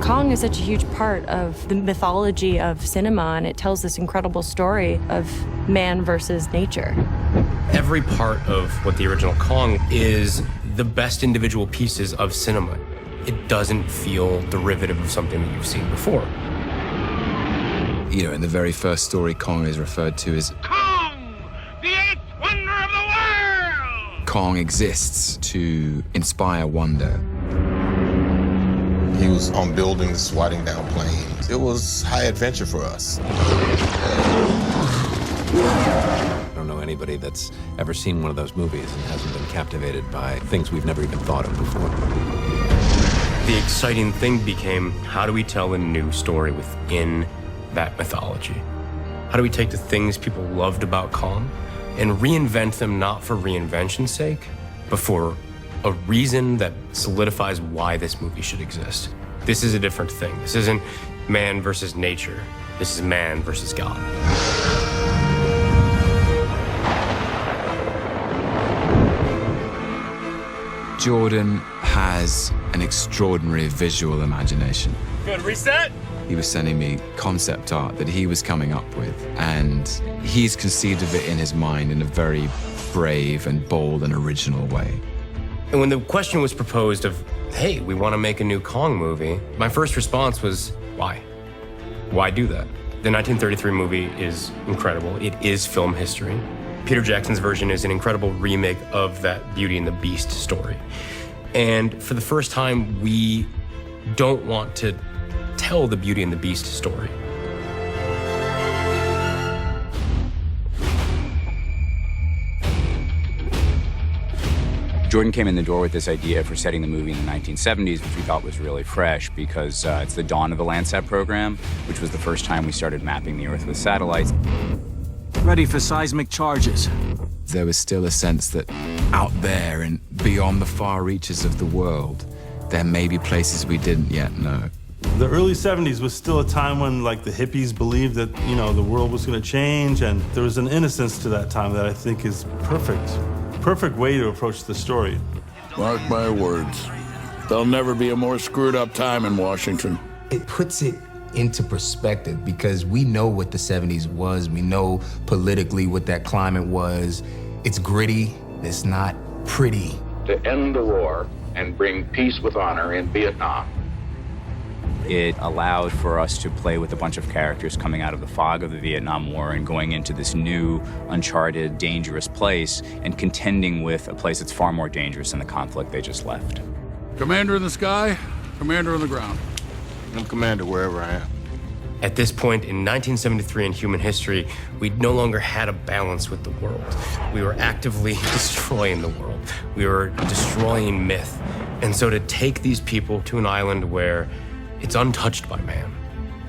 Kong is such a huge part of the mythology of cinema, and it tells this incredible story of man versus nature. Every part of what the original Kong is the best individual pieces of cinema. It doesn't feel derivative of something that you've seen before. You know, in the very first story, Kong is referred to as Kong, the eighth wonder of the world! Kong exists to inspire wonder. He was on buildings, swatting down planes. It was high adventure for us. I don't know anybody that's ever seen one of those movies and hasn't been captivated by things we've never even thought of before. The exciting thing became, how do we tell a new story within that mythology? How do we take the things people loved about Kong and reinvent them, not for reinvention's sake, but for a reason that solidifies why this movie should exist? This is a different thing. This isn't man versus nature. This is man versus God. Jordan has an extraordinary visual imagination. Good, reset? He was sending me concept art that he was coming up with, and he's conceived of it in his mind in a very brave and bold and original way. And when the question was proposed of, hey, we want to make a new Kong movie, my first response was, why? Why do that? The 1933 movie is incredible. It is film history. Peter Jackson's version is an incredible remake of that Beauty and the Beast story. And for the first time, we don't want to tell the Beauty and the Beast story. Jordan came in the door with this idea for setting the movie in the 1970s, which we thought was really fresh because it's the dawn of the Landsat program, which was the first time we started mapping the Earth with satellites. Ready for seismic charges. There was still a sense that out there and beyond the far reaches of the world, there may be places we didn't yet know. The early 70s was still a time when, like, the hippies believed that, you know, the world was going to change, and there was an innocence to that time that I think is perfect. Perfect way to approach the story. Mark my words. There'll never be a more screwed up time in Washington. It puts it into perspective because we know what the 70s was. We know politically what that climate was. It's gritty. It's not pretty. To end the war and bring peace with honor in Vietnam. It allowed for us to play with a bunch of characters coming out of the fog of the Vietnam War and going into this new, uncharted, dangerous place and contending with a place that's far more dangerous than the conflict they just left. Commander in the sky, commander on the ground. I'm commander wherever I am. At this point in 1973 in human history, we no longer had a balance with the world. We were actively destroying the world. We were destroying myth. And so to take these people to an island where it's untouched by man,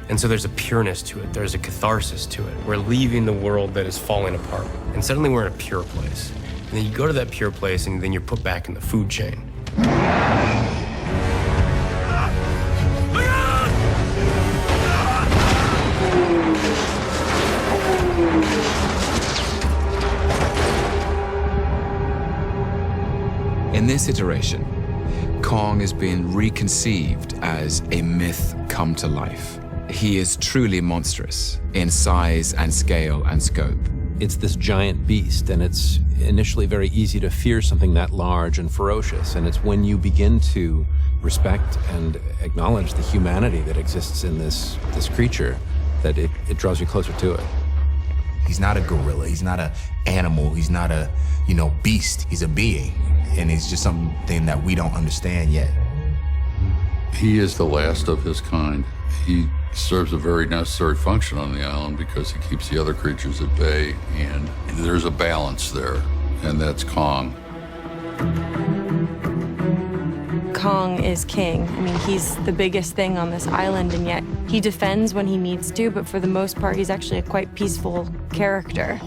and so there's a pureness to it, there's a catharsis to it. We're leaving the world that is falling apart, and suddenly we're in a pure place. And then you go to that pure place, and then you're put back in the food chain. In this iteration, Kong is being reconceived as a myth come to life. He is truly monstrous in size and scale and scope. It's this giant beast, and it's initially very easy to fear something that large and ferocious. And it's when you begin to respect and acknowledge the humanity that exists in this creature that it draws you closer to it. He's not a gorilla. He's not an animal. He's not a, beast. He's a being. And it's just something that we don't understand yet. He is the last of his kind. He serves a very necessary function on the island because he keeps the other creatures at bay, and there's a balance there, and that's Kong. Kong is king. I mean, he's the biggest thing on this island, and yet he defends when he needs to, but for the most part, he's actually a quite peaceful character.